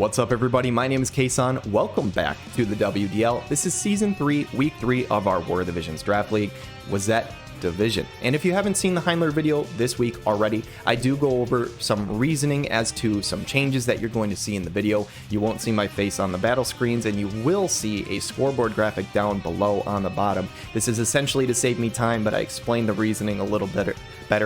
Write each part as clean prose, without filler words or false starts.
What's up, everybody? My name is KSaun. Welcome back to the WDL. This is Season 3, Week 3 of our War of the Divisions Draft League, Wezette Division. And if you haven't seen the Heinler video this week already, I do go over some reasoning as to some changes that you're going to see in the video. You won't see my face on the battle screens, and you will see a scoreboard graphic down below on the bottom. This is essentially to save me time, but I explained the reasoning a little better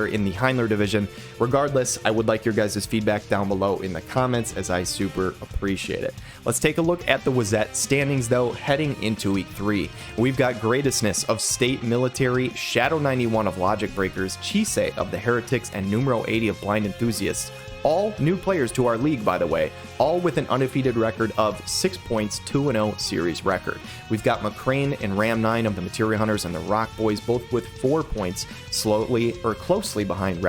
in the Heinler division. Regardless, I would like your guys' feedback down below in the comments, as I super appreciate it. Let's take a look at the Wezette standings, though, heading into Week 3. We've got Greatestness of State Military, Shadow 91 of Logic Breakers, Chisei of the Heretics, and Numero 80 of Blind Enthusiasts. All new players to our league, by the way, all with an undefeated record of 6 points, 2-0 series record. We've got MacRain and Ram 9 of the Materia Hunters and the Rock Boys, both with 4 points, closely behind,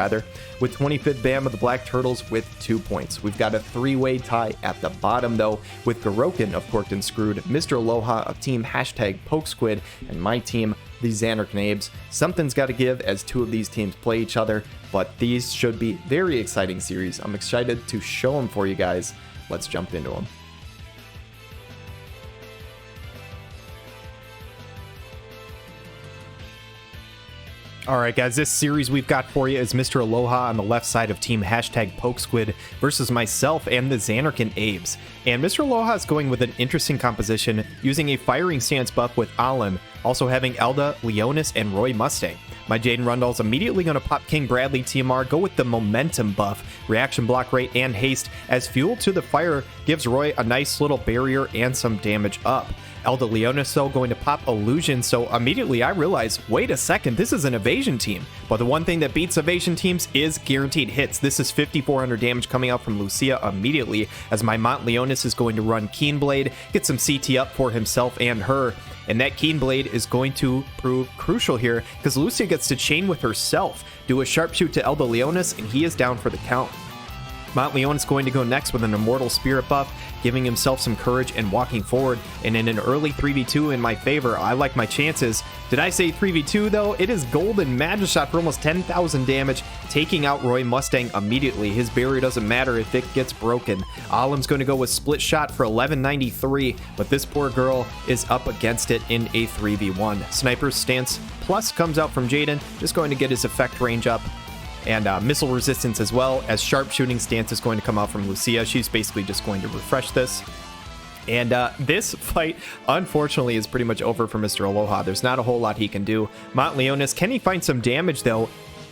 with 25th Bam of the Black Turtles with 2 points. We've got a 3-way tie at the bottom, though, with Garouken of Corked and Screwed, Mr. Aloha of Team #Pokesquid, and my team, the Zanarkand Abes. Something's got to give as two of these teams play each other, but these should be very exciting series. I'm excited to show them for you guys. Let's jump into them. Alright guys, this series we've got for you is Mr. Aloha on the left side of Team #Pokesquid versus myself and the Zanarkand Abes. And Mr. Aloha is going with an interesting composition, using a firing stance buff with Alim, also having Elda, Leonis, and Roy Mustang. My Jaden Rundle's immediately going to pop King Bradley TMR, go with the momentum buff, reaction block rate, and haste, as fuel to the fire gives Roy a nice little barrier and some damage up. Elda Leonis, though, going to pop Illusion, so immediately I realize, wait a second, this is an evasion team. But the one thing that beats evasion teams is guaranteed hits. This is 5,400 damage coming out from Lucia immediately, as my Mont Leonis is going to run Keen Blade, get some CT up for himself and her. And that Keen Blade is going to prove crucial here, because Lucia gets to chain with herself, do a sharpshoot to Elda Leonis, and he is down for the count. Mont Leon is going to go next with an Immortal Spirit buff, giving himself some courage and walking forward, and in an early 3v2 in my favor, I like my chances. Did I say 3v2 though? It is Golden Magic Shot for almost 10,000 damage, taking out Roy Mustang immediately. His barrier doesn't matter if it gets broken. Alim's going to go with Split Shot for 1193, but this poor girl is up against it in a 3v1. Sniper's Stance Plus comes out from Jaden, just going to get his effect range up, and missile resistance as well, as sharpshooting stance is going to come out from Lucia. She's basically just going to refresh this. And this fight, unfortunately, is pretty much over for Mr. Aloha. There's not a whole lot he can do. Mont Leonis, can he find some damage, though?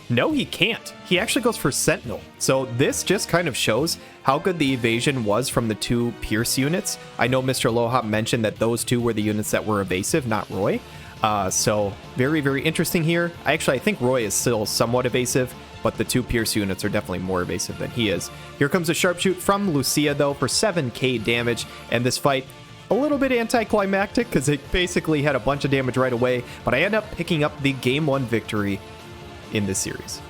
No, he can't. He actually goes for Sentinel. So this just kind of shows how good the evasion was from the two Pierce units. I know Mr. Aloha mentioned that those two were the units that were evasive, not Roy. So very, very interesting here. I think Roy is still somewhat evasive, but the two Pierce units are definitely more evasive than he is. Here comes a sharpshoot from Lucia, though, for 7k damage, and this fight, a little bit anticlimactic, because it basically had a bunch of damage right away, but I end up picking up the Game 1 victory in this series.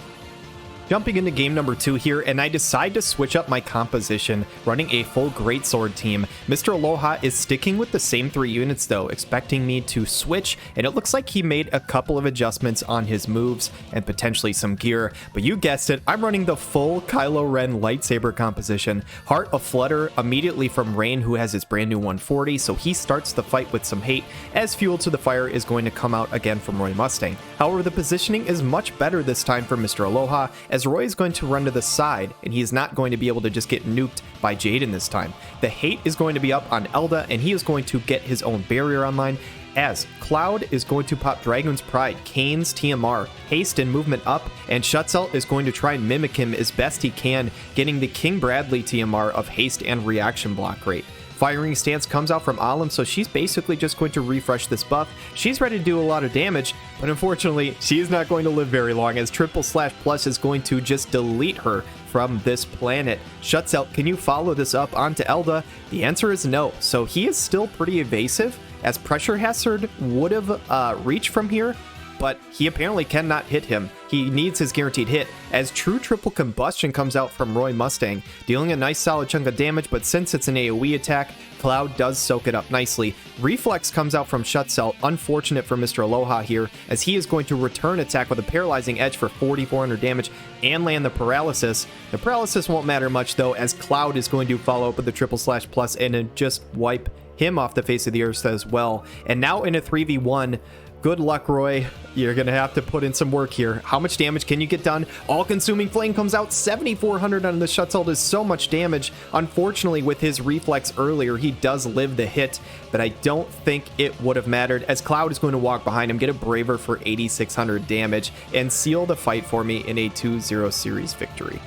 Jumping into game number 2 here, and I decide to switch up my composition, running a full Greatsword team. Mr. Aloha is sticking with the same 3 units, though, expecting me to switch, and it looks like he made a couple of adjustments on his moves and potentially some gear. But you guessed it, I'm running the full Kylo Ren lightsaber composition. Heart of Flutter immediately from Rain, who has his brand new 140, so he starts the fight with some hate, as fuel to the fire is going to come out again from Roy Mustang. However, the positioning is much better this time for Mr. Aloha, as Roy is going to run to the side, and he is not going to be able to just get nuked by Jaden this time. The hate is going to be up on Elda, and he is going to get his own barrier online, as Cloud is going to pop Dragon's Pride, Kane's TMR, haste and movement up, and Shutzel is going to try and mimic him as best he can, getting the King Bradley TMR of haste and reaction block rate. Firing stance comes out from Alim, so she's basically just going to refresh this buff. She's ready to do a lot of damage, but unfortunately, she is not going to live very long, as /+ is going to just delete her from this planet. Shuts out, can you follow this up onto Elda? The answer is no, so he is still pretty evasive, as Pressure Hazard would have reached from here, but he apparently cannot hit him. He needs his guaranteed hit, as True Triple Combustion comes out from Roy Mustang, dealing a nice solid chunk of damage, but since it's an AoE attack, Cloud does soak it up nicely. Reflex comes out from Shut Cell, unfortunate for Mr. Aloha here, as he is going to return attack with a Paralyzing Edge for 4,400 damage and land the Paralysis. The Paralysis won't matter much though, as Cloud is going to follow up with the Triple Slash Plus and then just wipe him off the face of the earth as well. And now in a 3v1, good luck, Roy. You're going to have to put in some work here. How much damage can you get done? All-Consuming Flame comes out, 7,400 on the Shut Cell does so much damage. Unfortunately, with his reflex earlier, he does live the hit, but I don't think it would have mattered, as Cloud is going to walk behind him, get a Braver for 8,600 damage, and seal the fight for me in a 2-0 series victory.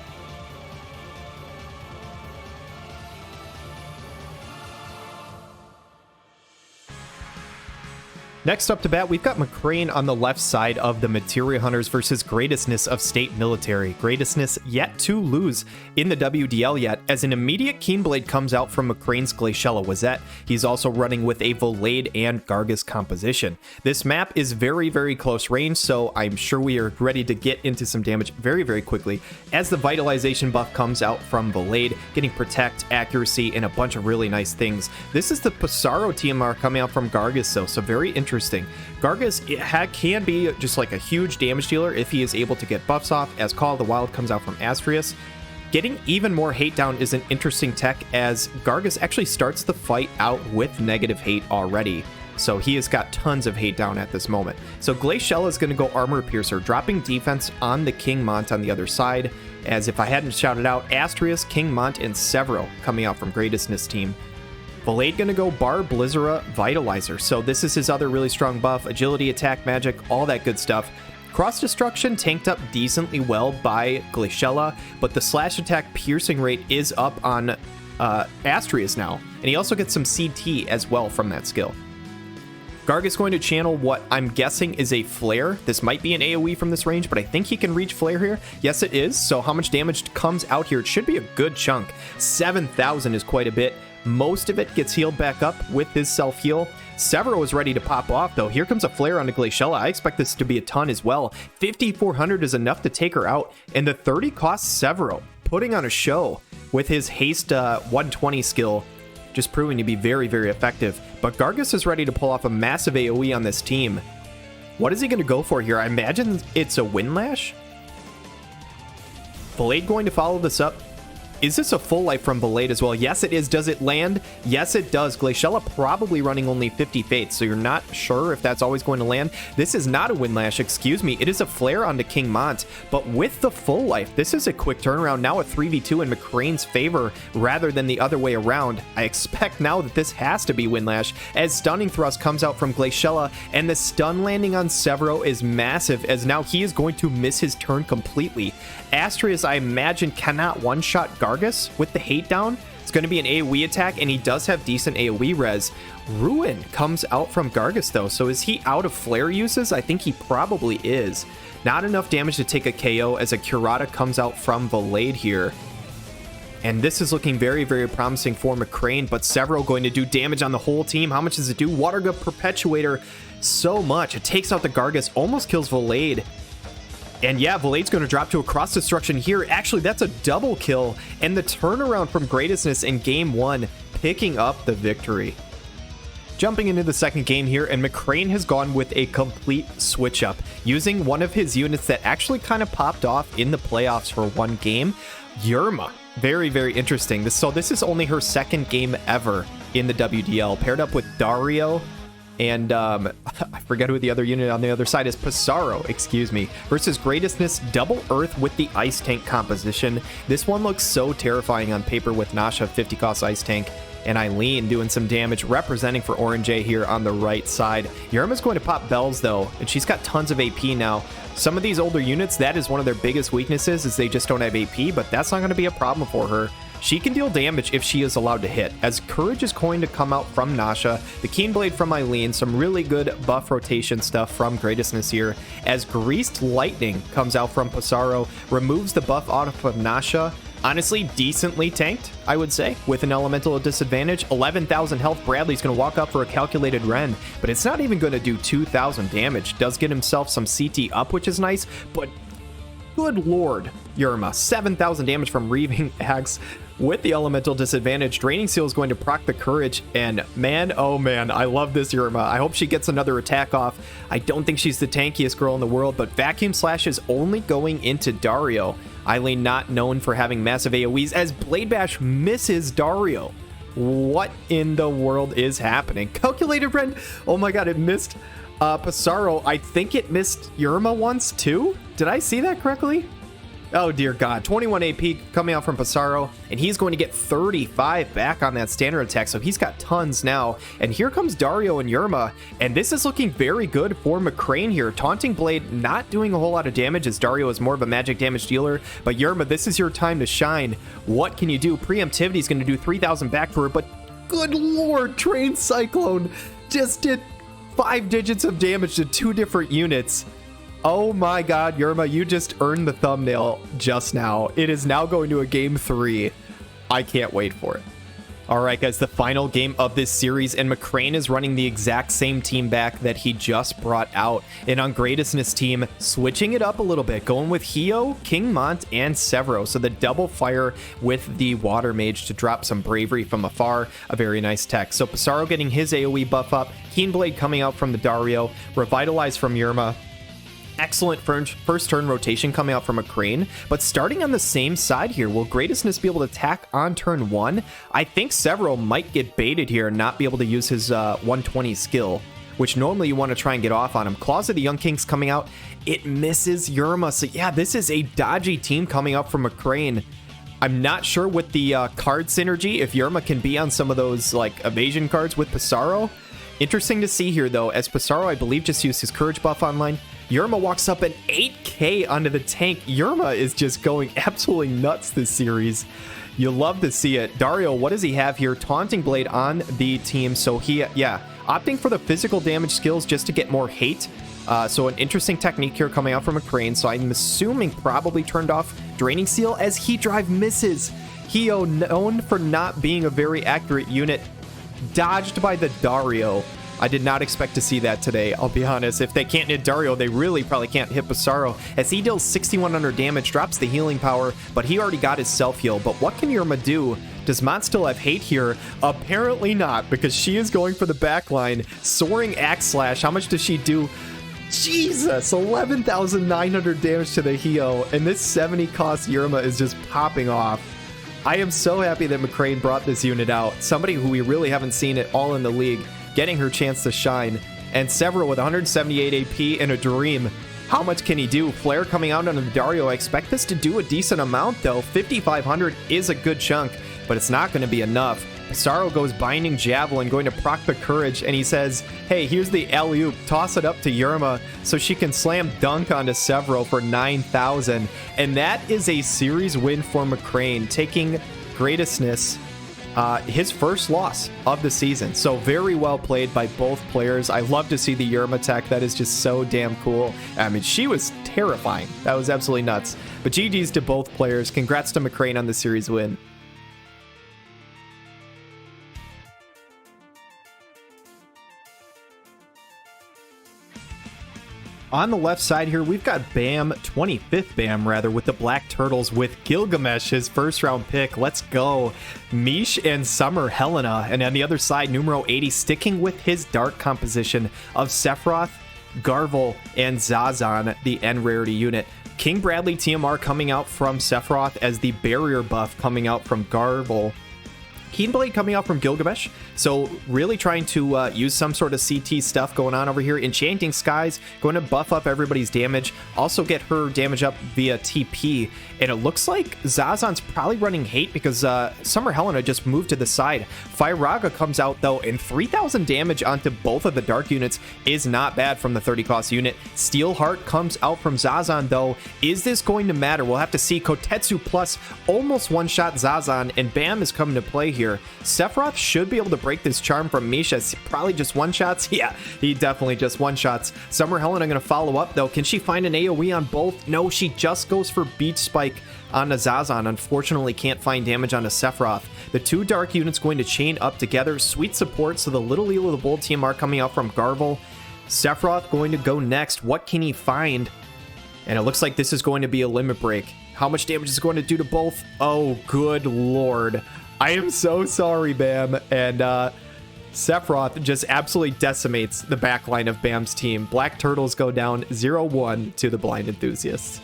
Next up to bat, we've got MacRain on the left side of the Materia Hunters versus Greatestness of State Military. Greatestness yet to lose in the WDL yet, as an immediate Keenblade comes out from MacRain's Glaciella Wezette. He's also running with a Volade and Gargus composition. This map is very, very close range, so I'm sure we are ready to get into some damage very, very quickly, as the Vitalization buff comes out from Volade, getting Protect, Accuracy, and a bunch of really nice things. This is the Pissarro TMR coming out from Gargus, though, so very interesting. Gargus can be just like a huge damage dealer if he is able to get buffs off, as Call of the Wild comes out from Astrius. Getting even more hate down is an interesting tech, as Gargus actually starts the fight out with negative hate already. So he has got tons of hate down at this moment. So Glaciella is going to go Armor Piercer, dropping defense on the King Mont on the other side, as if I hadn't shouted out, Astrius, King Mont, and Severo coming out from Greatestness team. Volade gonna go Bar Blizzara Vitalizer, so this is his other really strong buff, agility, attack, magic, all that good stuff. Cross Destruction tanked up decently well by Glaciella, but the slash attack piercing rate is up on Astrius now, and he also gets some CT as well from that skill. Gargus going to channel what I'm guessing is a Flare. This might be an AoE from this range, but I think he can reach Flare here. Yes, it is, so how much damage comes out here? It should be a good chunk. 7,000 is quite a bit. Most of it gets healed back up with his self-heal. Severo is ready to pop off, though. Here comes a Flare onto Glaciella. I expect this to be a ton as well. 5,400 is enough to take her out, and the 30 costs Severo, putting on a show with his haste 120 skill, just proving to be very, very effective. But Gargus is ready to pull off a massive AoE on this team. What is he going to go for here? I imagine it's a Windlash. Volade going to follow this up. Is this a full life from Volade as well? Yes, it is. Does it land? Yes, it does. Glaciella probably running only 50 fates, so you're not sure if that's always going to land. This is not a Windlash, excuse me. It is a Flare onto King Mont, but with the full life, this is a quick turnaround. Now a 3v2 in MacRain's favor rather than the other way around. I expect now that this has to be Windlash, as Stunning Thrust comes out from Glaciella, and the stun landing on Severo is massive, as now he is going to miss his turn completely. Astrius, I imagine, cannot one-shot Gargus with the hate down. It's going to be an AoE attack, and he does have decent AoE res. Ruin comes out from Gargus, though, so is he out of Flare uses? I think he probably is. Not enough damage to take a KO, as a Curata comes out from Volade here. And this is looking very, very promising for MacRain, but Severo going to do damage on the whole team. How much does it do? Water Gun Perpetuator, so much. It takes out the Gargus, almost kills Volade. And yeah, Volade's going to drop to a Cross Destruction here. Actually, that's a double kill. And the turnaround from Greatestness in game one, picking up the victory. Jumping into the second game here, and MacRain has gone with a complete switch up, using one of his units that actually kind of popped off in the playoffs for one game, Yerma. Very, very interesting. So this is only her second game ever in the WDL, paired up with Dario. And I forget who the other unit on the other side is. Pissarro, excuse me. Versus Greatestness, Double Earth with the Ice Tank composition. This one looks so terrifying on paper with Nasha, 50 cost Ice Tank, and Eileen doing some damage, representing for Orange A here on the right side. Yerma's going to pop Bells, though, and she's got tons of AP now. Some of these older units, that is one of their biggest weaknesses, is they just don't have AP, but that's not going to be a problem for her. She can deal damage if she is allowed to hit, as Courage is going to come out from Nasha, the Keenblade from Eileen, some really good buff rotation stuff from Greatestness here, as Greased Lightning comes out from Pissarro, removes the buff out of Nasha, Honestly, decently tanked, I would say, with an elemental disadvantage. 11,000 health. Bradley's going to walk up for a calculated rend, but it's not even going to do 2,000 damage. Does get himself some CT up, which is nice, but good lord, Yerma. 7,000 damage from Reaving Axe with the elemental disadvantage. Draining Seal is going to proc the Courage, and man, oh man, I love this Yerma. I hope she gets another attack off. I don't think she's the tankiest girl in the world, but Vacuum Slash is only going into Dario. Eileen not known for having massive AoEs as Blade Bash misses Dario. What in the world is happening? Calculated Rend. Oh my god, it missed Pissarro. I think it missed Yerma once too. Did I see that correctly? Oh dear god. 21 AP coming out from Pissarro, and he's going to get 35 back on that standard attack, so he's got tons now. And here comes Dario and Yerma, and this is looking very good for MacRain here. Taunting Blade not doing a whole lot of damage as Dario is more of a magic damage dealer, but Yerma, this is your time to shine. What can you do? Preemptivity is going to do 3,000 back to her, but good lord, Train Cyclone just did 5 digits of damage to 2 different units. Oh my god, Yerma, you just earned the thumbnail just now. It is now going to a game 3. I can't wait for it. Alright guys, the final game of this series, and MacRain is running the exact same team back that he just brought out. And on Greatestness team, switching it up a little bit, going with Hio, King Mont, and Severo. So the double fire with the Water Mage to drop some bravery from afar, a very nice tech. So Pissarro getting his AoE buff up, Keenblade coming out from the Dario, Revitalize from Yerma. Excellent first turn rotation coming out from MacRain, but starting on the same side here, will Greatestness be able to attack on turn 1? I think Severo might get baited here and not be able to use his 120 skill, which normally you want to try and get off on him. Claws of the Young Kings coming out. It misses Yerma, so yeah, this is a dodgy team coming up from MacRain. I'm not sure with the card synergy, if Yerma can be on some of those like evasion cards with Pissarro. Interesting to see here though, as Pissarro I believe just used his courage buff online. Yerma walks up an 8k onto the tank. Yerma is just going absolutely nuts this series. You love to see it. Dario, what does he have here? Taunting Blade on the team. So he, yeah, opting for the physical damage skills just to get more hate. So an interesting technique here coming out from MacRain. So I'm assuming probably turned off Draining Seal as Heat Drive misses. Hio, known for not being a very accurate unit, dodged by the Dario. I did not expect to see that today, I'll be honest. If they can't hit Dario, they really probably can't hit Pissarro, as he deals 6,100 damage, drops the healing power, but he already got his self-heal. But what can Yerma do? Does Mont still have hate here? Apparently not, because she is going for the backline. Soaring Axe Slash, how much does she do? Jesus, 11,900 damage to the Hio, and this 70 cost Yerma is just popping off. I am so happy that MacRain brought this unit out. Somebody who we really haven't seen at all in the league, getting her chance to shine. And Severo with 178 AP and a Dream. How much can he do? Flare coming out on the Dario. I expect this to do a decent amount though. 5,500 is a good chunk, but it's not going to be enough. Pissarro goes Binding Javelin, going to proc the Courage, and he says, hey, here's the alley-oop. Toss it up to Yerma so she can slam dunk onto Severo for 9,000. And that is a series win for MacRain, taking Greatestness, his first loss of the season. So very well played by both players. I love to see the Yerma tech. That is just so damn cool. I mean, she was terrifying. That was absolutely nuts. But GG's to both players. Congrats to MacRain on the series win. On the left side here, we've got Bam, 25th Bam rather, with the Black Turtles with Gilgamesh, his first round pick. Let's go. Mish and Summer Helena. And on the other side, numero 80, sticking with his dark composition of Sephiroth, Garvel, and Zazan, the N rarity unit. King Bradley TMR coming out from Sephiroth as the barrier buff coming out from Garvel. Keenblade coming out from Gilgamesh, so really trying to use some sort of CT stuff going on over here. Enchanting Skies, going to buff up everybody's damage, also get her damage up via TP, and it looks like Zazan's probably running hate because Summer Helena just moved to the side. Firaga comes out though, and 3,000 damage onto both of the dark units is not bad from the 30 cost unit. Steelheart comes out from Zazan though. Is this going to matter? We'll have to see. Kotetsu Plus almost one-shot Zazan, and Bam is coming to play here. here. Sephiroth should be able to break this charm from Misha. Probably just one-shots. Yeah, he definitely just one-shots. Summer Helena going to follow up, though. Can she find an AoE on both? No, she just goes for Beach Spike on Zazan. Unfortunately, can't find damage on Sephiroth. The two dark units going to chain up together. Sweet support, so the Little Eel of the Bold TMR coming out from Garvel. Sephiroth going to go next. What can he find? And it looks like this is going to be a limit break. How much damage is it going to do to both? Oh, good lord. I am so sorry, Bam. And Sephiroth just absolutely decimates the backline of Bam's team. Black Turtles go down 0-1 to the Blind Enthusiasts.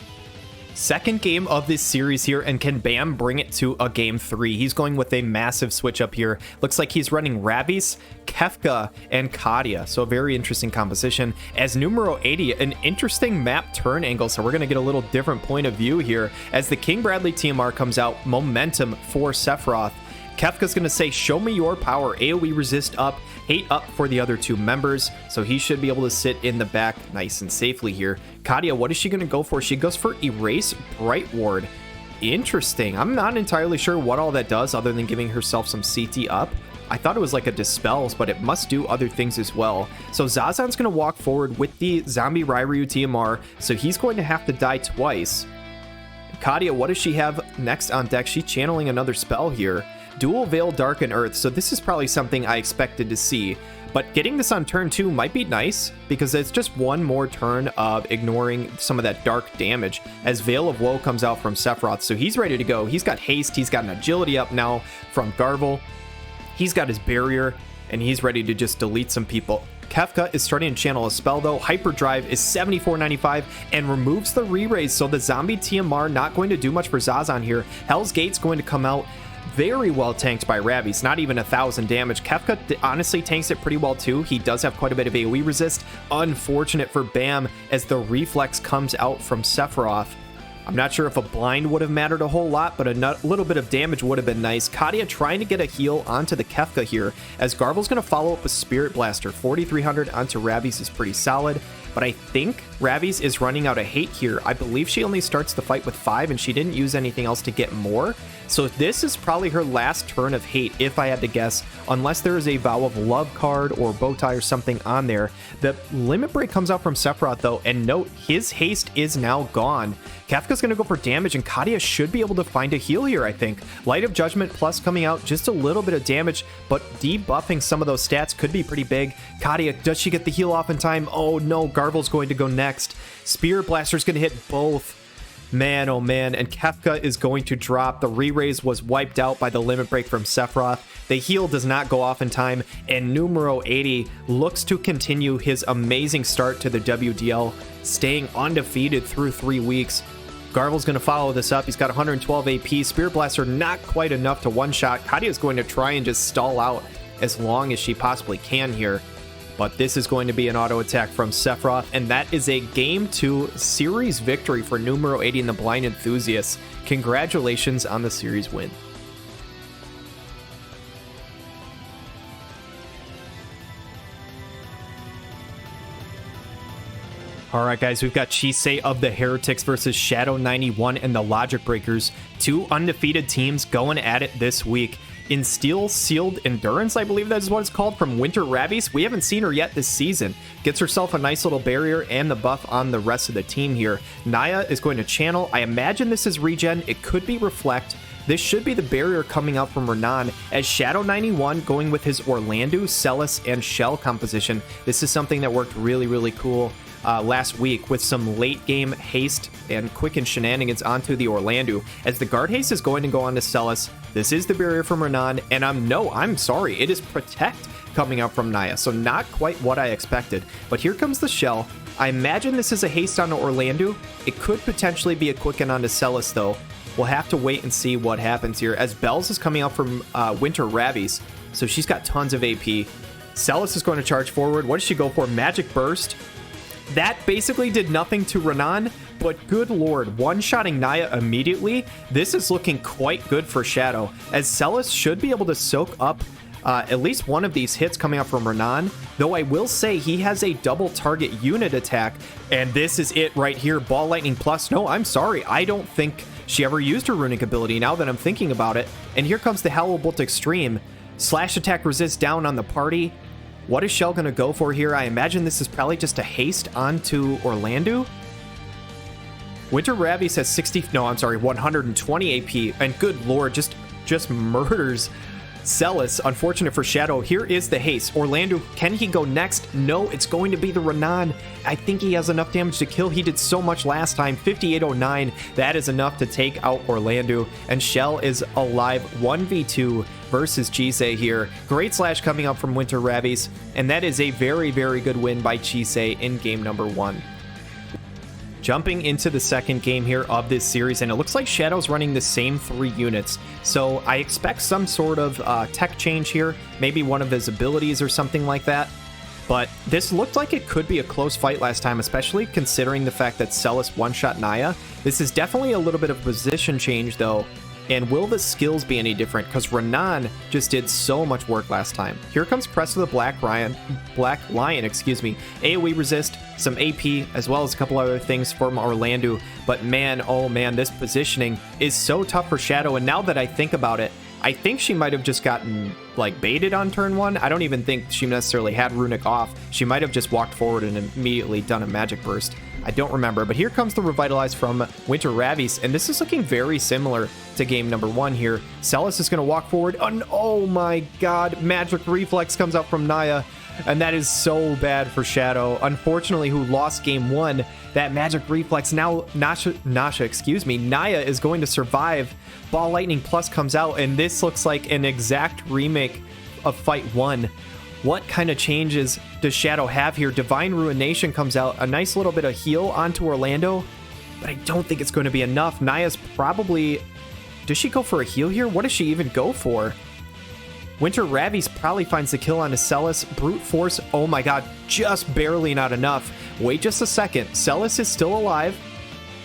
Second game of this series here, and can Bam bring it to a game 3? He's going with a massive switch up here. Looks like he's running Ravis, Kefka, and Kadia, so a very interesting composition. As numero 80, an interesting map turn angle, so we're going to get a little different point of view here. As the King Bradley TMR comes out, momentum for Sephiroth. Kefka's going to say, show me your power. AoE resist up, hate up for the other two members. So he should be able to sit in the back nice and safely here. Kadia, what is she going to go for? She goes for Erase Bright Ward. Interesting. I'm not entirely sure what all that does other than giving herself some CT up. I thought it was like a Dispels, but it must do other things as well. So Zazan's going to walk forward with the Zombie Ryryu TMR. So he's going to have to die twice. Kadia, what does she have next on deck? She's channeling another spell here. Dual Veil Darken Earth, so this is probably something I expected to see. But getting this on turn 2 might be nice, because it's just one more turn of ignoring some of that dark damage, as Veil of Woe comes out from Sephiroth, so he's ready to go. He's got haste, he's got an agility up now from Garvel. He's got his barrier, and he's ready to just delete some people. Kefka is starting to channel a spell, though. Hyperdrive is 74.95 and removes the re-raise, so the zombie TMR not going to do much for Zazan here. Hell's Gate's going to come out. Very well tanked by Ravis, not even 1,000 damage. Kefka honestly tanks it pretty well too. He does have quite a bit of AoE resist. Unfortunate for Bam as the reflex comes out from Sephiroth. I'm not sure if a blind would have mattered a whole lot, but a little bit of damage would have been nice. Kadia trying to get a heal onto the Kefka here, as Garvel's going to follow up with Spirit Blaster. 4,300 onto Ravis is pretty solid, but I think Ravis is running out of hate here. I believe she only starts the fight with 5, and she didn't use anything else to get more. So this is probably her last turn of hate, if I had to guess, unless there is a Vow of Love card or Bowtie or something on there. The Limit Break comes out from Sephiroth, though, and note, his haste is now gone. Kefka's going to go for damage, and Kadia should be able to find a heal here, I think. Light of Judgment Plus coming out, just a little bit of damage, but debuffing some of those stats could be pretty big. Kadia, does she get the heal off in time? Oh no, Garvel's going to go next. Spirit Blaster's going to hit both. Man, oh man, and Kefka is going to drop. The re-raise was wiped out by the Limit Break from Sephiroth. The heal does not go off in time, and numero 80 looks to continue his amazing start to the WDL, staying undefeated through 3 weeks. Garvel's going to follow this up. He's got 112 AP. Spirit Blaster not quite enough to one-shot. Kadia is going to try and just stall out as long as she possibly can here. But this is going to be an auto attack from Sephiroth, and that is a Game 2 series victory for numero 80 and the Blind Enthusiasts. Congratulations on the series win. All right, guys, we've got Chisei of the Heretics versus Shadow 91 and the Logic Breakers. Two undefeated teams going at it this week. In Steel Sealed Endurance, I believe that is what it's called, from Winter Ravis. We haven't seen her yet this season. Gets herself a nice little barrier and the buff on the rest of the team here. Naya is going to channel. I imagine this is regen. It could be Reflect. This should be the barrier coming out from Renan, as Shadow 91 going with his Orlandu, Celis, and Shell composition. This is something that worked really, really cool last week with some late game haste and quicken shenanigans onto the Orlandu. As the guard haste is going to go on to Celis, this is the barrier from Renan, and I'm sorry, it is Protect coming out from Naya, so not quite what I expected. But here comes the Shell. I imagine this is a haste on Orlandu. It could potentially be a quicken onto Celis, though. We'll have to wait and see what happens here, as Bells is coming out from Winter Ravis, so she's got tons of AP. Celis is going to charge forward. What does she go for? Magic Burst. That basically did nothing to Renan, but good lord, one-shotting Naya immediately. This is looking quite good for Shadow, as Celis should be able to soak up at least one of these hits coming out from Renan, though I will say he has a double target unit attack, and this is it right here. Ball Lightning Plus. No, I'm sorry, I don't think she ever used her runic ability, now that I'm thinking about it. And here comes the Hollow Bolt Extreme. Slash attack resist down on the party. What is Shell going to go for here? I imagine this is probably just a haste onto Orlando. Winter Ravies has 120 AP, and good lord, just murders Celis. Unfortunate for Shadow. Here is the haste. Orlando, can he go next? No, it's going to be the Renan. I think he has enough damage to kill. He did so much last time. 5809. That is enough to take out Orlando. And Shell is alive. 1v2 versus Chisei here. Great slash coming up from Winter Ravies. And that is a very, very good win by Chisei in game number 1. Jumping into the second game here of this series, and it looks like Shadow's running the same 3 units. So I expect some sort of tech change here, maybe one of his abilities or something like that. But this looked like it could be a close fight last time, especially considering the fact that Celis one-shot Naya. This is definitely a little bit of a position change though. And will the skills be any different? Because Renan just did so much work last time. Here comes Press of the Black Lion, AoE resist, some AP, as well as a couple other things from Orlando. But man, oh man, this positioning is so tough for Shadow. And now that I think about it, I think she might have just gotten like baited on turn 1. I don't even think she necessarily had Runic off. She might have just walked forward and immediately done a Magic Burst. I don't remember, but here comes the Revitalize from Winter Ravies, and this is looking very similar to game number 1 here. Celis is going to walk forward, and oh my god, Magic Reflex comes out from Naya, and that is so bad for Shadow. Unfortunately, who lost game 1, that Magic Reflex, now Naya is going to survive. Ball Lightning Plus comes out, and this looks like an exact remake of Fight 1. What kind of changes does Shadow have here? Divine Ruination comes out, a nice little bit of heal onto Orlando, but I don't think it's going to be enough. Naya's probably... Does she go for a heal here? What does she even go for? Winter Ravies probably finds the kill on Celis. Brute Force, oh my god, just barely not enough. Wait just a second. Celis is still alive.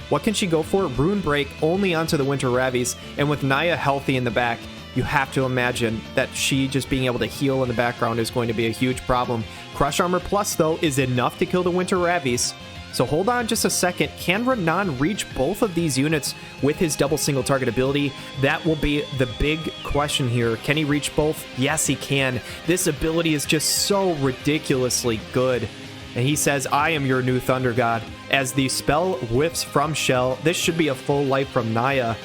What can she go for? Rune Break only onto the Winter Ravies, and with Naya healthy in the back, you have to imagine that she just being able to heal in the background is going to be a huge problem. Crush Armor Plus, though, is enough to kill the Winter Ravies. So hold on just a second. Can Renan reach both of these units with his double single target ability? That will be the big question here. Can he reach both? Yes, he can. This ability is just so ridiculously good. And he says, I am your new Thunder God. As the spell whiffs from Shell, this should be a full life from Naya.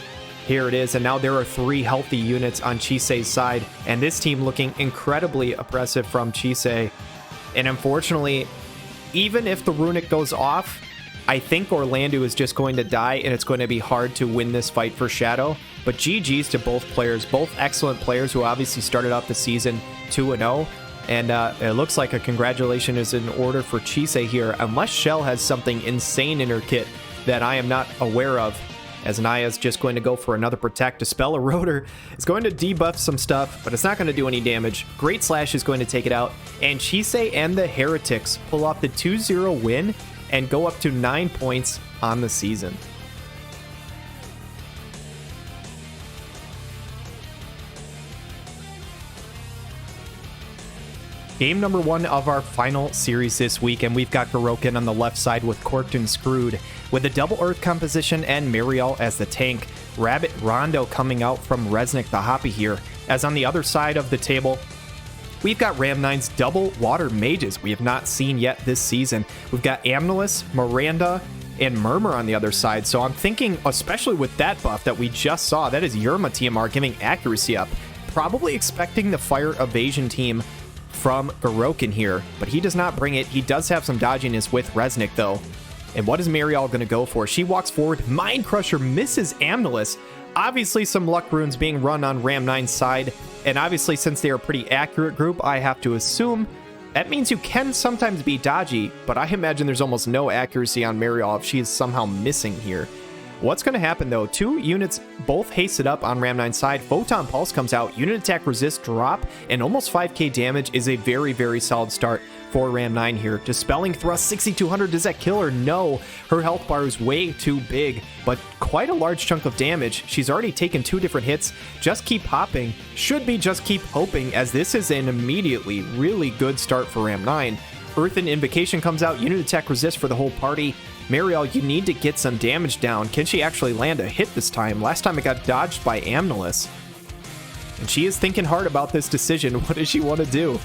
Here it is, and now there are 3 healthy units on Chisei's side, and this team looking incredibly oppressive from Chisei. And unfortunately, even if the Runic goes off, I think Orlando is just going to die, and it's going to be hard to win this fight for Shadow. But GG's to both players, both excellent players who obviously started off the season 2-0. And it looks like a congratulation is in order for Chisei here, unless Shell has something insane in her kit that I am not aware of. As Naya's just going to go for another Protect. Dispel Eroder is going to debuff some stuff, but it's not going to do any damage. Great Slash is going to take it out, and Chisei and the Heretics pull off the 2-0 win and go up to 9 points on the season. Game number 1 of our final series this week, and we've got Garouken on the left side with Corked and Screwed, with a double Earth composition and Mariel as the tank. Rabbit Rondo coming out from Resnick the Hoppy here. As on the other side of the table, we've got Ram9's double Water Mages we have not seen yet this season. We've got Amnelis, Miranda, and Murmur on the other side. So I'm thinking, especially with that buff that we just saw, that is Yerma TMR giving accuracy up. Probably expecting the Fire Evasion team from Garouken here, but he does not bring it. He does have some dodginess with Resnick though. And what is Mariel going to go for? She walks forward. Mind Crusher misses Amnelis. Obviously some luck runes being run on Ram9's side, and obviously since they are a pretty accurate group, I have to assume that means you can sometimes be dodgy, but I imagine there's almost no accuracy on Mariel if she is somehow missing here. What's going to happen though? 2 units both hasted up on Ram9's side. Photon Pulse comes out, unit attack resist drop, and almost 5k damage is a very, very solid start for Ram9 here. Dispelling Thrust 6200, does that kill her? No. Her health bar is way too big, but quite a large chunk of damage. She's already taken 2 different hits. Just keep hopping. Should be just keep hoping, as this is an immediately really good start for Ram9. Earthen Invocation comes out, unit attack resist for the whole party. Mariel, you need to get some damage down. Can she actually land a hit this time? Last time it got dodged by Amnelis. And she is thinking hard about this decision. What does she want to do?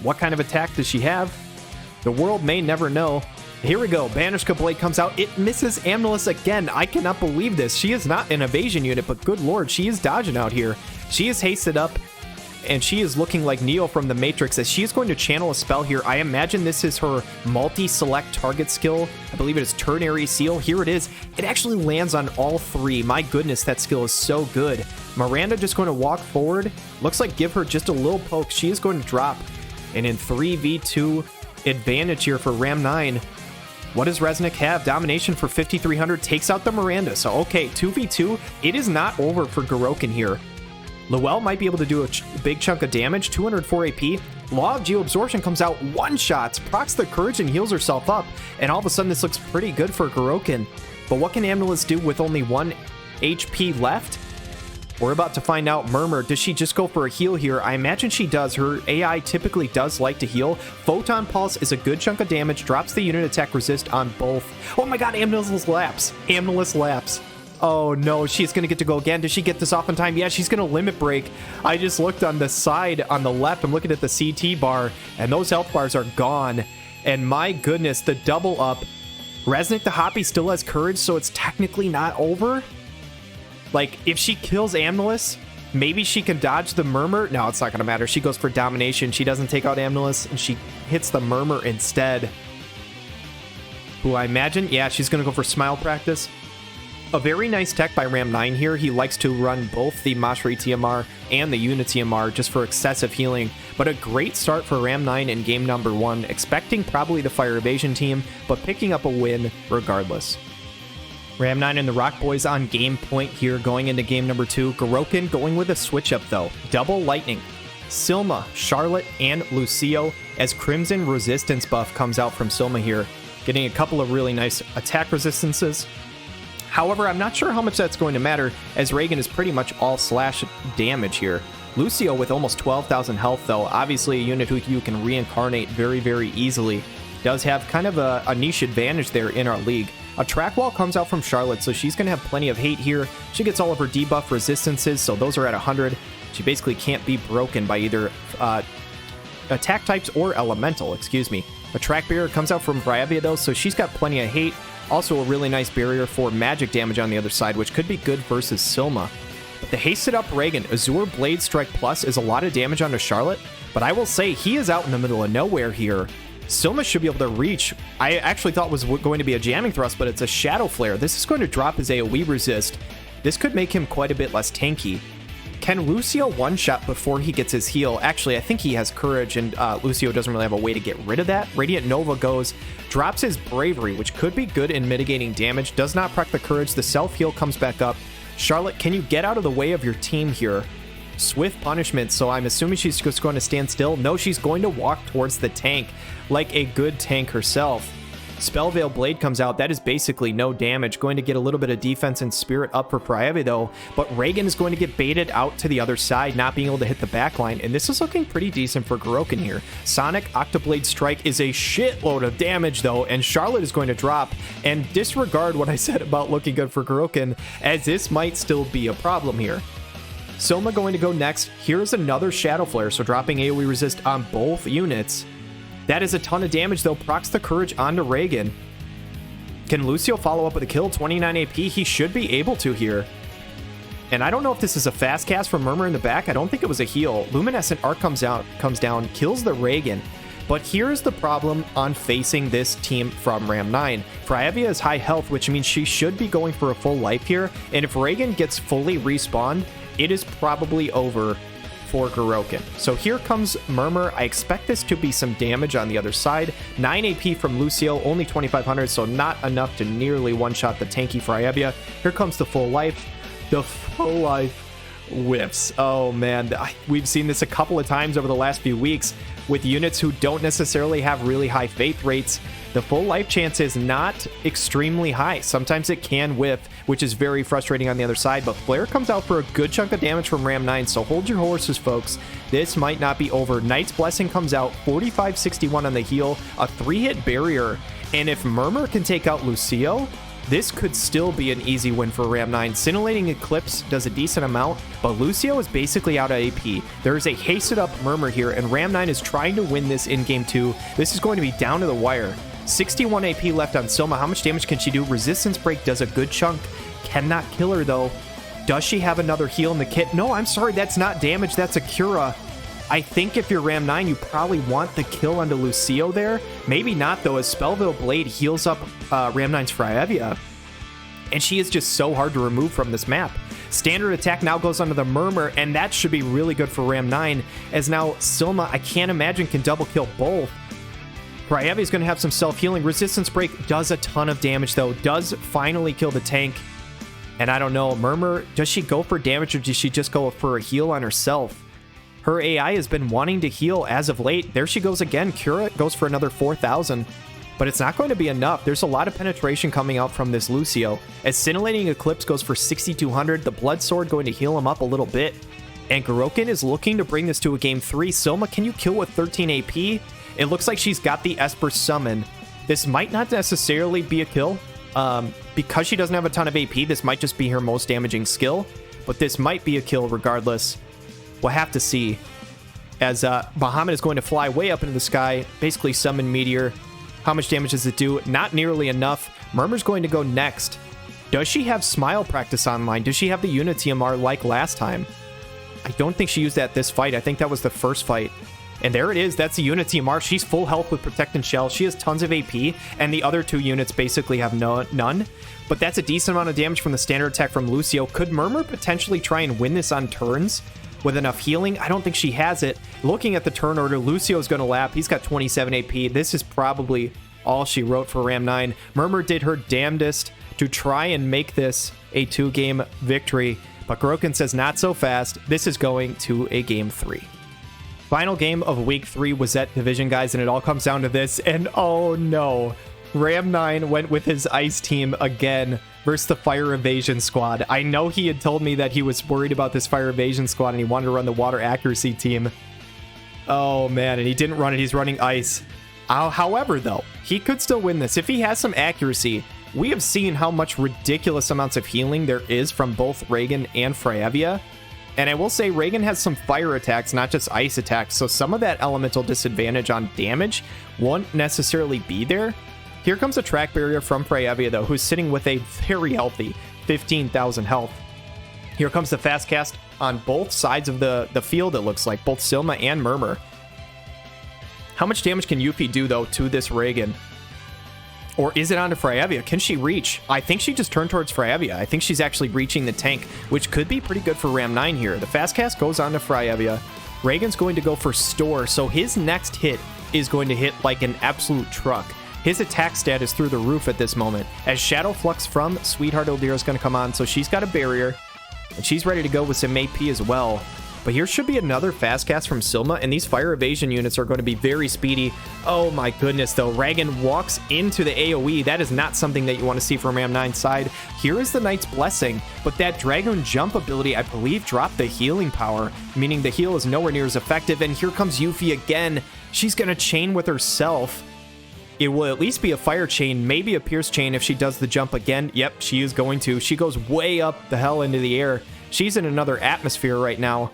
What kind of attack does she have? The world may never know. Here we go. Banishka Blade comes out. It misses Amnelis again. I cannot believe this. She is not an evasion unit, but good lord, she is dodging out here. She is hasted up, and she is looking like Neo from the Matrix as she is going to channel a spell here. I imagine this is her multi-select target skill. I believe it is Ternary Seal. Here it is. It actually lands on all three. My goodness, that skill is so good. Miranda just going to walk forward. Looks like give her just a little poke. She is going to drop. And in 3v2 advantage here for Ram 9. What does Resnick have? Domination for 5,300 takes out the Miranda. So, okay, 2v2. It is not over for Garouken here. Luell might be able to do a big chunk of damage, 204 AP. Law of Geoabsorption comes out, one-shots, procs the Courage and heals herself up. And all of a sudden, this looks pretty good for Garouken. But what can Amnelis do with only 1 HP left? We're about to find out. Murmur, does she just go for a heal here? I imagine she does. Her AI typically does like to heal. Photon Pulse is a good chunk of damage, drops the unit attack resist on both. Oh my god, Amnelis laps. Amnelis laps. Oh no, she's going to get to go again. Does she get this off in time? Yeah, she's going to limit break. I just looked on the side on the left. I'm looking at the CT bar, and those health bars are gone. And my goodness, the double up. Resnick the Hoppy still has Courage, so it's technically not over. Like, if she kills Amnelis, maybe she can dodge the Murmur. No, it's not going to matter. She goes for Domination. She doesn't take out Amnelis, and she hits the Murmur instead. Who I imagine, yeah, she's going to go for Smile Practice. A very nice tech by Ram 9 here. He likes to run both the Mashri TMR and the Unit TMR just for excessive healing. But a great start for Ram 9 in game number 1. Expecting probably the Fire Evasion team, but picking up a win regardless. Ram 9 and the Rock Boys on game point here going into game number 2. Garouken going with a switch up though. Double Lightning. Silma, Charlotte, and Lucio as Crimson Resistance buff comes out from Silma here. Getting a couple of really nice attack resistances. However, I'm not sure how much that's going to matter as Reagan is pretty much all slash damage here. Lucio with almost 12,000 health though. Obviously a unit who you can reincarnate very, very easily. Does have kind of a niche advantage there in our league. A track wall comes out from Charlotte, so she's going to have plenty of hate here. She gets all of her debuff resistances, so those are at 100. She basically can't be broken by either attack types or elemental, excuse me. A track barrier comes out from Bryavia though, so she's got plenty of hate. Also a really nice barrier for magic damage on the other side, which could be good versus Silma. But the hasted up Reagan, Azure Blade Strike Plus is a lot of damage onto Charlotte, but I will say he is out in the middle of nowhere here. Silma should be able to reach. I actually thought it was going to be a jamming thrust, but it's a Shadow Flare. This is going to drop his AoE resist. This could make him quite a bit less tanky. Can Lucio one-shot before he gets his heal? Actually, I think he has Courage, and Lucio doesn't really have a way to get rid of that. Radiant Nova goes, drops his Bravery, which could be good in mitigating damage. Does not proc the Courage. The self-heal comes back up. Charlotte, can you get out of the way of your team here? Swift Punishment, so I'm assuming she's just going to stand still. No, she's going to walk towards the tank like a good tank herself. Spellveil Blade comes out. That is basically no damage. Going to get a little bit of defense and spirit up for Praevi though, but Reagan is going to get baited out to the other side, not being able to hit the backline, and this is looking pretty decent for Garouken here. Sonic Octoblade Strike is a shitload of damage though, and Charlotte is going to drop, and disregard what I said about looking good for Garouken, as this might still be a problem here. Silma going to go next. Here's another Shadow Flare, so dropping AoE resist on both units. That is a ton of damage though. Procs the Courage onto Reagan. Can Lucio follow up with a kill? 29 AP. He should be able to here. And I don't know if this is a fast cast from Murmur in the back. I don't think it was a heal. Luminescent Arc comes down, kills the Reagan. But here's the problem on facing this team from Ram 9. Praevia is high health, which means she should be going for a full life here. And if Reagan gets fully respawned, it is probably over for Garouken. So here comes Murmur. I expect this to be some damage on the other side. 9 AP from Lucio, only 2,500, so not enough to nearly one-shot the tanky Praevia. Here comes the full life. The full life whiffs. Oh man, we've seen this a couple of times over the last few weeks with units who don't necessarily have really high faith rates. The full life chance is not extremely high. Sometimes it can whiff, which is very frustrating on the other side, but Flare comes out for a good chunk of damage from Ram 9, so hold your horses, folks. This might not be over. Knight's Blessing comes out, 4561 on the heal, a 3-hit barrier, And if Murmur can take out Lucio, this could still be an easy win for Ram 9. Scintillating Eclipse does a decent amount, but Lucio is basically out of AP. There is a hasted up Murmur here, and Ram 9 is trying to win this in game 2. This is going to be down to the wire. 61 AP left on Silma. How much damage can she do? Resistance Break does a good chunk. Cannot kill her, though. Does she have another heal in the kit? No, I'm sorry, that's not damage. That's a Cura. I think if you're Ram 9, you probably want the kill onto Lucio there. Maybe not, though, as Spellville Blade heals up Ram 9's Fryevia. And she is just so hard to remove from this map. Standard attack now goes onto the Murmur, and that should be really good for Ram 9, as now Silma, I can't imagine, can double kill both. Fryevia is going to have some self-healing. Resistance Break does a ton of damage, though. Does finally kill the tank. And I don't know, Murmur, does she go for damage, or does she just go for a heal on herself? Her AI has been wanting to heal as of late. There she goes again. Cura goes for another 4,000. But it's not going to be enough. There's a lot of penetration coming out from this Lucio. As Scintillating Eclipse goes for 6,200, the Blood Sword going to heal him up a little bit. And Garouken is looking to bring this to a game 3. Silma, can you kill with 13 AP? It looks like she's got the Esper Summon. This might not necessarily be a kill. Because she doesn't have a ton of AP, this might just be her most damaging skill. But this might be a kill regardless. We'll have to see. As Bahamut is going to fly way up into the sky, basically summon Meteor. How much damage does it do? Not nearly enough. Murmur's going to go next. Does she have Smile Practice online? Does she have the Unity MR like last time? I don't think she used that this fight. I think that was the first fight. And there it is. That's the Unity MR. She's full health with Protect and Shell. She has tons of AP, and the other two units basically have none. But that's a decent amount of damage from the standard attack from Lucio. Could Murmur potentially try and win this on turns with enough healing? I don't think she has it. Looking at the turn order, Lucio's going to lap. He's got 27 AP. This is probably all she wrote for Ram 9. Murmur did her damnedest to try and make this a 2-game victory, but Garouken says not so fast. This is going to a game 3. Final game of week 3 Wezette Division, guys, and it all comes down to this. And oh no, Ram 9 went with his ice team again versus the Fire Evasion squad. I know he had told me that he was worried about this Fire Evasion squad and he wanted to run the Water Accuracy team. Oh man, and he didn't run it. He's running ice. However, though, he could still win this. If he has some accuracy, we have seen how much ridiculous amounts of healing there is from both Reagan and Fryevia. And I will say Reagan has some fire attacks, not just ice attacks, so some of that elemental disadvantage on damage won't necessarily be there. Here comes a track barrier from Fryevia, though, who's sitting with a very healthy 15,000 health. Here comes the fast cast on both sides of the field, it looks like, both Silma and Murmur. How much damage can Yuffie do, though, to this Reagan? Or is it onto Fryevia? Can she reach? I think she just turned towards Fryevia. I think she's actually reaching the tank, which could be pretty good for Ram 9 here. The fast cast goes onto Fryevia. Reagan's going to go for Store, so his next hit is going to hit like an absolute truck. His attack stat is through the roof at this moment. As Shadow Flux from Sweetheart Eldira is going to come on, so she's got a barrier, and she's ready to go with some AP as well. But here should be another fast cast from Silma, and these Fire Evasion units are going to be very speedy. Oh my goodness, though. Reagan walks into the AoE. That is not something that you want to see from Ram 9's side. Here is the Knight's Blessing, but that Dragoon Jump ability, I believe, dropped the healing power, meaning the heal is nowhere near as effective. And here comes Yuffie again. She's going to chain with herself. It will at least be a fire chain, maybe a pierce chain if she does the jump again. Yep, she is going to. She goes way up the hell into the air. She's in another atmosphere right now.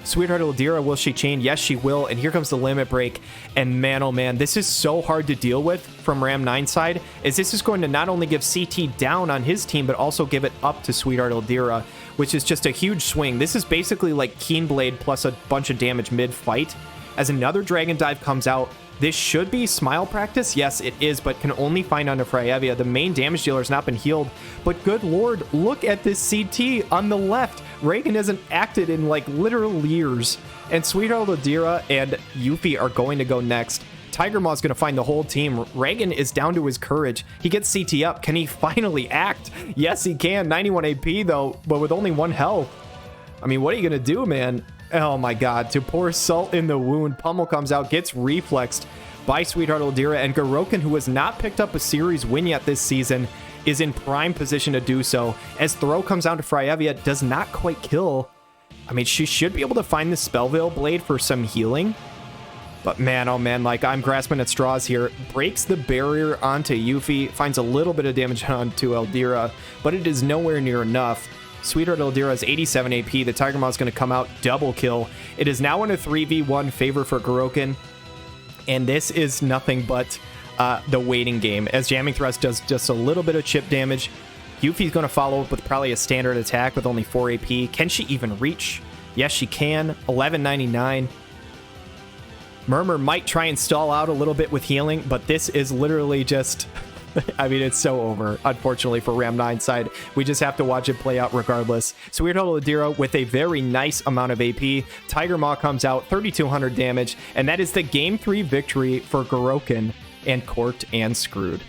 Sweetheart Eldira, will she chain? Yes, she will. And here comes the limit break. And man, oh man, this is so hard to deal with from Ram 9's side, as this is going to not only give CT down on his team, but also give it up to Sweetheart Eldira, which is just a huge swing. This is basically like Keenblade plus a bunch of damage mid-fight. As another Dragon Dive comes out, this should be Smile Practice. Yes, it is, but can only find under Fryevia. The main damage dealer has not been healed. But good lord, look at this CT on the left. Reagan hasn't acted in like literal years. And Sweetheart Eldira and Yuffie are going to go next. Tiger Maw's going to find the whole team. Reagan is down to his courage. He gets CT up. Can he finally act? Yes, he can. 91 AP though, but with only 1 health. I mean, what are you going to do, man? Oh my god, to pour salt in the wound, Pummel comes out, gets reflexed by Sweetheart Eldira, and Garouken, who has not picked up a series win yet this season, is in prime position to do so. As Throw comes down to Fryevia, does not quite kill. I mean, she should be able to find the Spellville Blade for some healing. But man, oh man, like I'm grasping at straws here. Breaks the barrier onto Yuffie, finds a little bit of damage onto Eldira, but it is nowhere near enough. Sweetheart Eldira has 87 AP. The Tiger Maw's going to come out, double kill. It is now in a 3v1 favor for Garouken, and this is nothing but the waiting game, as Jamming Thrust does just a little bit of chip damage. Yuffie's going to follow up with probably a standard attack with only 4 AP. Can she even reach? Yes, she can. 1199. Murmur might try and stall out a little bit with healing, but this is literally just... I mean, it's so over, unfortunately, for Ram 9 side. We just have to watch it play out regardless. Sweetheart Eldira with a very nice amount of AP. Tiger Maw comes out, 3,200 damage, and that is the Game 3 victory for Garouken and Corked and Screwed.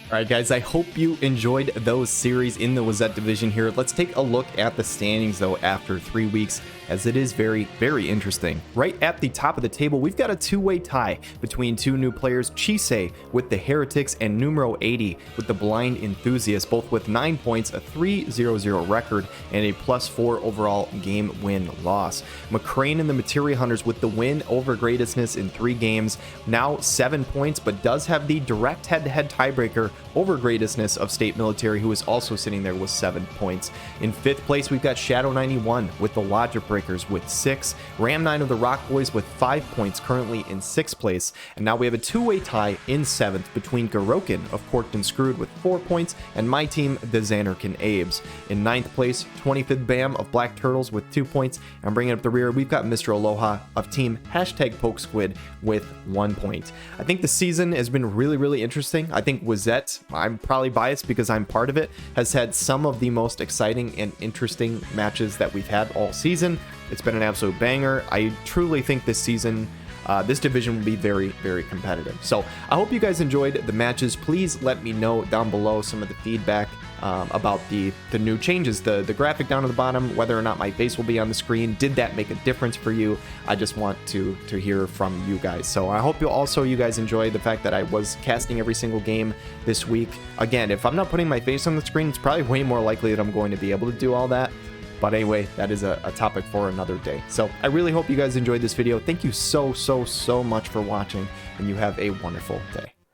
All right, guys, I hope you enjoyed those series in the Wezette division here. Let's take a look at the standings, though, after 3 weeks, as it is very, very interesting. Right at the top of the table, we've got a two-way tie between two new players, Chisei with the Heretics and Numero 80 with the Blind Enthusiast, both with 9 points, a 3-0-0 record, and a +4 overall game win-loss. MacRain and the Materia Hunters with the win over Greatestness in 3 games, now 7 points, but does have the direct head-to-head tiebreaker over Greatestness of State Military, who is also sitting there with 7 points. In 5th place, we've got Shadow 91 with the Logic Breakers with 6, Ram 9 of the Rock Boys with 5 points, currently in 6th place, and now we have a two-way tie in 7th between Garouken of Corked and Screwed with 4 points, and my team, the Zanarkand Abes. In 9th place, 25th BAM of Black Turtles with 2 points, and bringing up the rear, we've got Mr. Aloha of team #Pokesquid with 1 point. I think the season has been really, really interesting. I think Wezette, I'm probably biased because I'm part of it, has had some of the most exciting and interesting matches that we've had all season. It's been an absolute banger. I truly think this season, this division will be very, very competitive. So I hope you guys enjoyed the matches. Please let me know down below some of the feedback about the new changes, the graphic down at the bottom, whether or not my face will be on the screen. Did that make a difference for you? I just want to hear from you guys. So I hope you guys enjoy the fact that I was casting every single game this week. Again, if I'm not putting my face on the screen, it's probably way more likely that I'm going to be able to do all that. But anyway, that is a topic for another day. So I really hope you guys enjoyed this video. Thank you so much for watching, and you have a wonderful day.